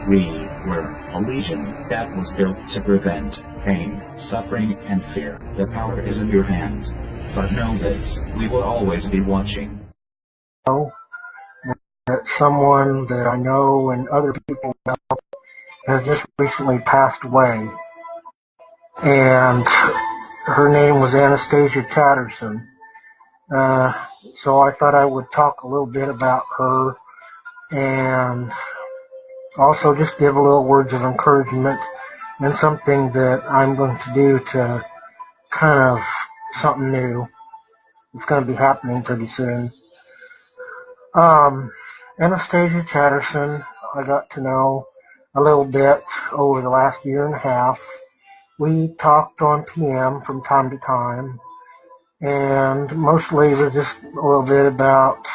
We were a legion that was built to prevent pain, suffering, and fear. The power is in your hands. But know this, we will always be watching. That someone that I know and other people know has just recently passed away. And her name was Anastasia Chatterson. So I thought I would talk a little bit about her and also just give a little words of encouragement and something that I'm going to do to kind of something new. It's going to be happening pretty soon. Anastasia Chatterson, I got to know a little bit over the last year and a half. We talked on PM from time to time, and mostly it was just a little bit about,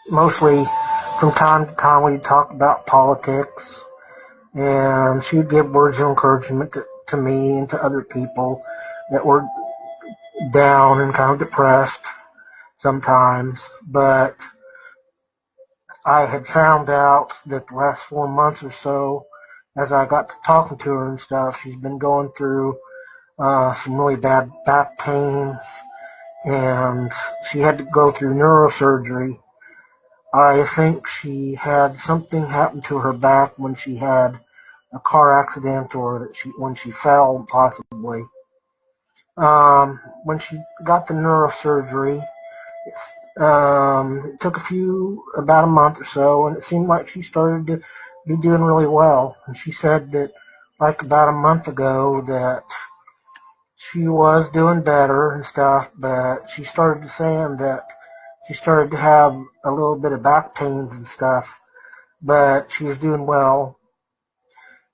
mostly from time to time we'd talk about politics, and she'd give words of encouragement to me and to other people that were down and kind of depressed sometimes. But I had found out that the last 4 months or so, as I got to talking to her and stuff, she's been going through some really bad back pains, and she had to go through neurosurgery. I think she had something happen to her back when she had a car accident, or when she fell, possibly. When she got the neurosurgery, it took about a month or so, and it seemed like she started to be doing really well. And she said that, like about a month ago, that she was doing better and stuff, but she started saying that she started to have a little bit of back pains and stuff, but she was doing well.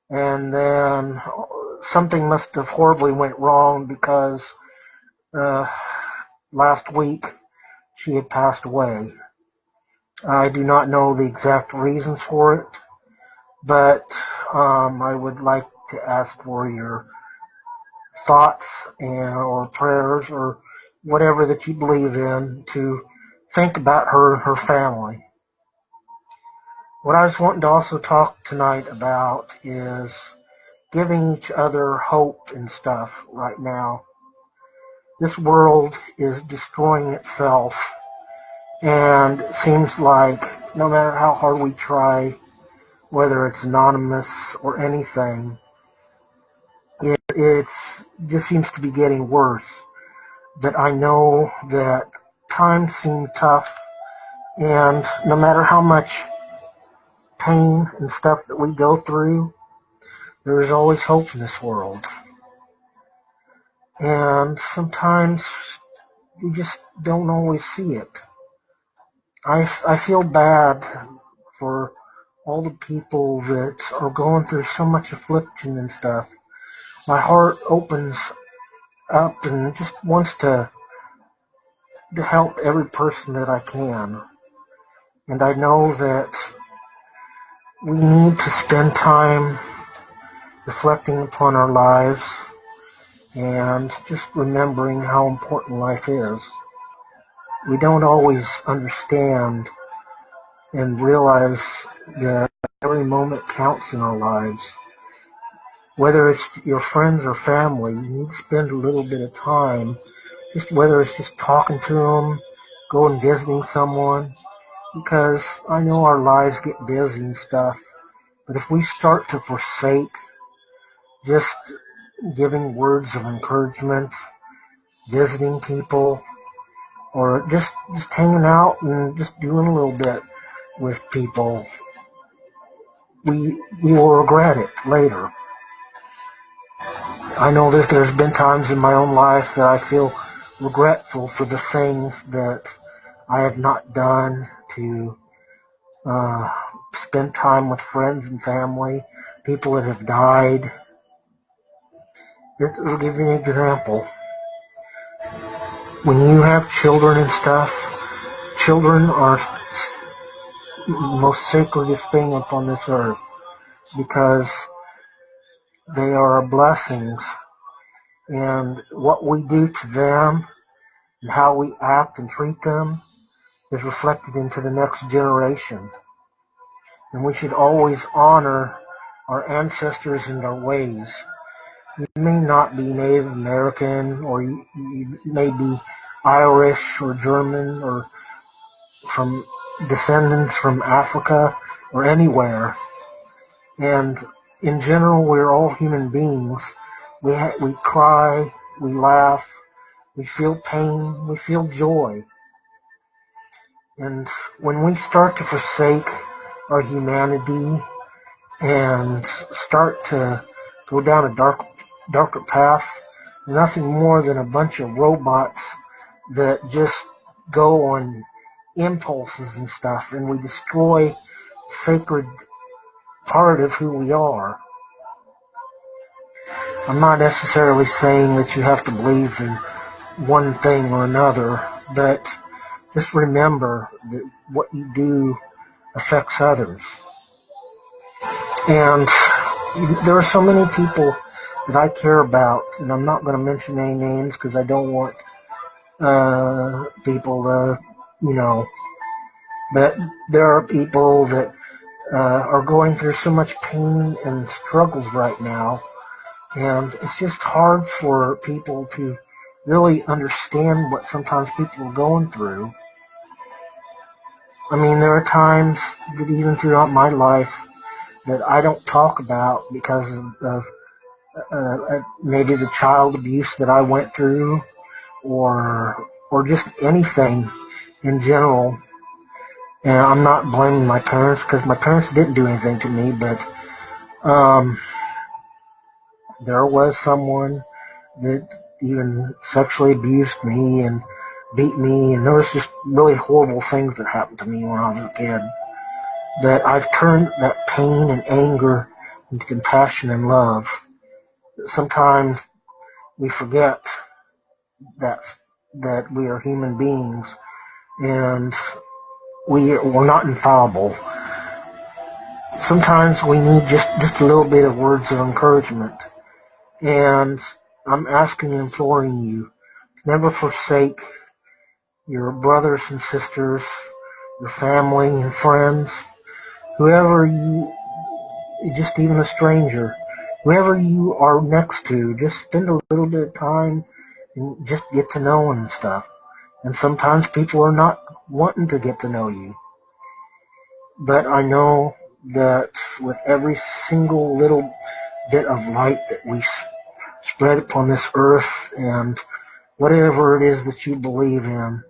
And then something must have horribly went wrong, because last week she had passed away. I do not know the exact reasons for it, but I would like to ask for your thoughts or prayers or whatever that you believe in to think about her and her family. What I was wanting to also talk tonight about is giving each other hope and stuff right now. This world is destroying itself, and it seems like no matter how hard we try, whether it's anonymous or anything, it just seems to be getting worse. But I know that times seem tough, and no matter how much pain and stuff that we go through, there is always hope in this world. And sometimes you just don't always see it. I feel bad for all the people that are going through so much affliction and stuff. My heart opens up and just wants to help every person that I can. And I know that we need to spend time reflecting upon our lives and just remembering how important life is. We don't always understand and realize that every moment counts in our lives. Whether it's your friends or family, you need to spend a little bit of time, just whether it's just talking to them, going visiting someone, because I know our lives get busy and stuff, but if we start to forsake just giving words of encouragement, visiting people, or just hanging out and just doing a little bit with people, we will regret it later. I know that there's been times in my own life that I feel regretful for the things that I have not done to spend time with friends and family, people that have died. I'll give you an example. When you have children and stuff, children are the most sacredest thing upon this earth, because they are our blessings, and what we do to them and how we act and treat them is reflected into the next generation. and we should always honor our ancestors and their ways. You may not be Native American, or you may be Irish or German or from descendants from Africa or anywhere. And in general, we're all human beings. We cry, we laugh, we feel pain, we feel joy. And when we start to forsake our humanity and start to go down a darker path, nothing more than a bunch of robots that just go on impulses and stuff, and we destroy the sacred part of who we are. I'm not necessarily saying that you have to believe in one thing or another, but just remember that what you do affects others. And there are so many people that I care about, and I'm not going to mention any names because I don't want people to, but there are people that are going through so much pain and struggles right now, and it's just hard for people to really understand what sometimes people are going through. I mean, there are times that even throughout my life that I don't talk about because of maybe the child abuse that I went through, or just anything in general. And I'm not blaming my parents because my parents didn't do anything to me, but there was someone that even sexually abused me and beat me, and there was just really horrible things that happened to me when I was a kid. That I've turned that pain and anger into compassion and love. Sometimes we forget that we are human beings and we're not infallible. Sometimes we need just a little bit of words of encouragement. And I'm asking and imploring you, never forsake your brothers and sisters, your family and friends, whoever you, just even a stranger, whoever you are next to, just spend a little bit of time and just get to know them and stuff. And sometimes people are not wanting to get to know you. But I know that with every single little bit of light that we spread upon this earth, and whatever it is that you believe in,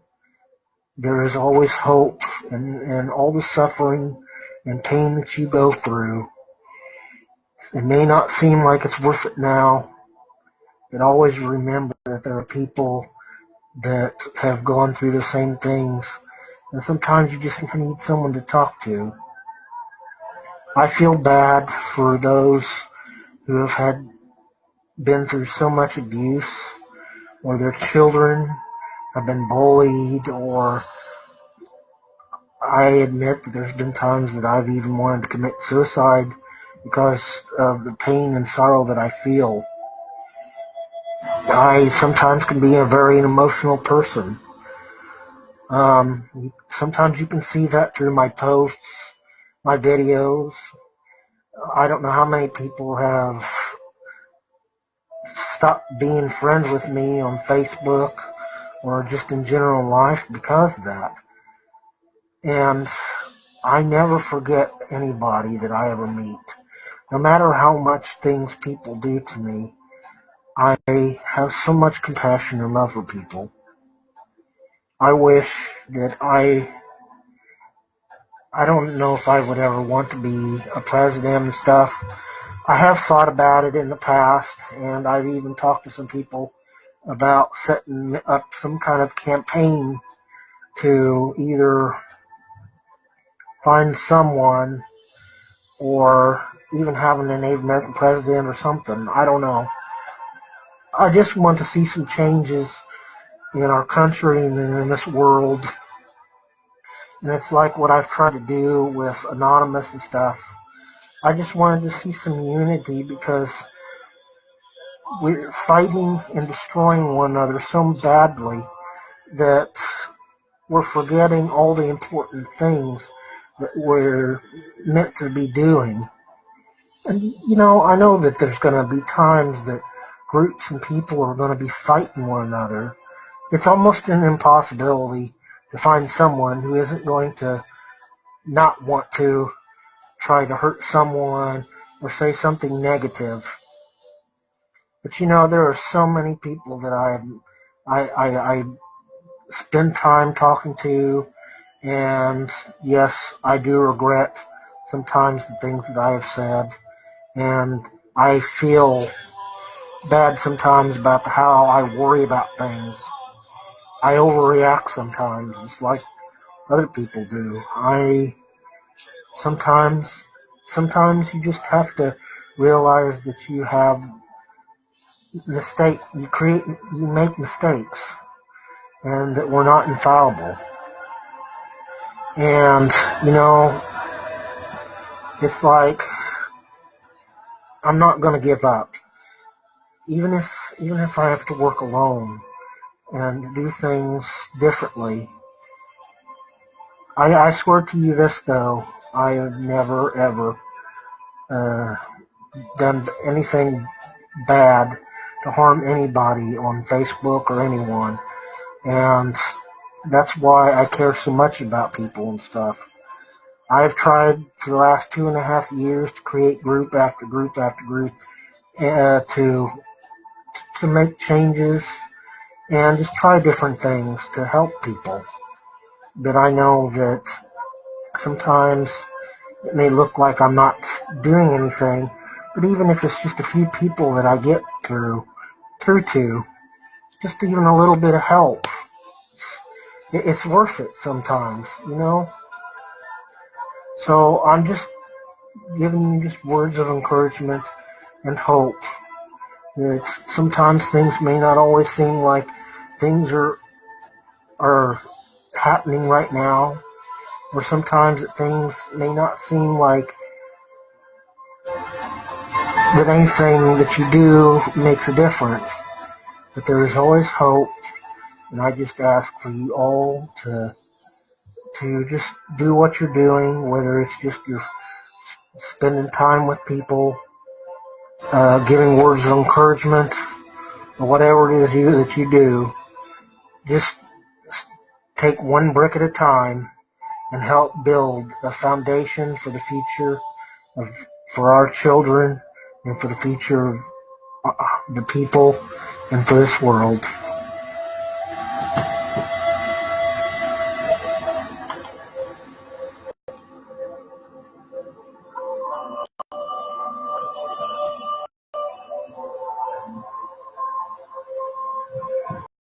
there is always hope, and all the suffering and pain that you go through. It may not seem like it's worth it now, but always remember that there are people that have gone through the same things, and sometimes you just need someone to talk to. I feel bad for those who have been through so much abuse, or their children have been bullied, or I admit that there's been times that I've even wanted to commit suicide because of the pain and sorrow that I feel. I sometimes can be a very emotional person. Sometimes you can see that through my posts, my videos. I don't know how many people have stopped being friends with me on Facebook or just in general life because of that. And I never forget anybody that I ever meet. No matter how much things people do to me, I have so much compassion and love for people. I wish that I don't know if I would ever want to be a president and stuff. I have thought about it in the past, and I've even talked to some people about setting up some kind of campaign to either find someone or even having a Native American president or something. I don't know. I just want to see some changes in our country and in this world. And it's like what I've tried to do with Anonymous and stuff. I just wanted to see some unity because we're fighting and destroying one another so badly that we're forgetting all the important things that we're meant to be doing. And, I know that there's going to be times that groups and people are going to be fighting one another. It's almost an impossibility to find someone who isn't going to not want to try to hurt someone or say something negative. But there are so many people that I spend time talking to, and yes, I do regret sometimes the things that I have said, and I feel bad sometimes about how I worry about things. I overreact sometimes, just like other people do. Sometimes you just have to realize that you have you make mistakes, and that we're not infallible. And, it's like, I'm not going to give up. Even if I have to work alone and do things differently. I swear to you this, though, I have never, ever done anything bad to harm anybody on Facebook or anyone. And that's why I care so much about people and stuff. I've tried for the last 2.5 years to create group after group after group to make changes and just try different things to help people. But I know that sometimes it may look like I'm not doing anything, but even if it's just a few people that I get through to, just even a little bit of help, it's worth it sometimes, So I'm just giving you just words of encouragement and hope that sometimes things may not always seem like things are happening right now, or sometimes that things may not seem like that anything that you do makes a difference. But there is always hope, and I just ask for you all to just do what you're doing, whether it's just you're spending time with people, giving words of encouragement, or whatever it is that you do. Just take one brick at a time and help build a foundation for the future for our children and for the future of the people and for this world.